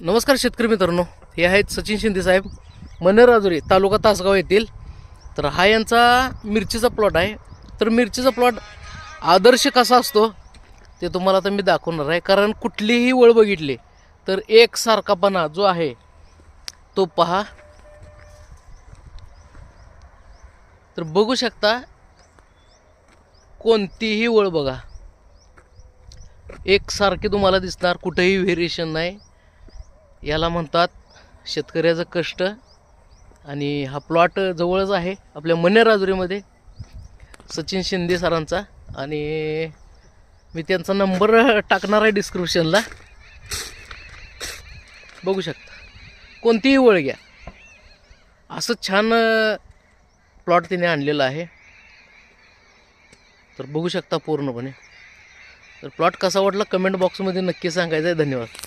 नमस्कार शेतकरी मित्रांनो, हे आहेत सचिन शिंदे साहेब, मनेराजुरी तालुका तासगाव येथील. तर हा यांचा मिरचीचा प्लॉट आहे. तर मिरचीचा प्लॉट आदर्श कसा असतो ते तुम्हाला आता मी दाखवणार आहे. कारण कुठलीही वळ बघितली तर एकसारखापणा जो आहे तो पहा. तर बघू शकता, कोणतीही वळ बघा एकसारखी तुम्हाला दिसणार, कुठेही व्हेरिएशन नाही. याला म्हणतात शेतकऱ्याचं कष्ट. आणि हा प्लॉट जवळच आहे आपल्या मनेराजुरीमध्ये, सचिन शिंदे सरांचा. आणि मी त्यांचा नंबर टाकणार आहे डिस्क्रिप्शनला. बघू शकता, कोणतीही वळ घ्या, असं छान प्लॉट तिने आणलेला आहे. तर बघू शकता पूर्णपणे. तर प्लॉट कसा वाटला कमेंट बॉक्समध्ये नक्की सांगायचं आहे. धन्यवाद.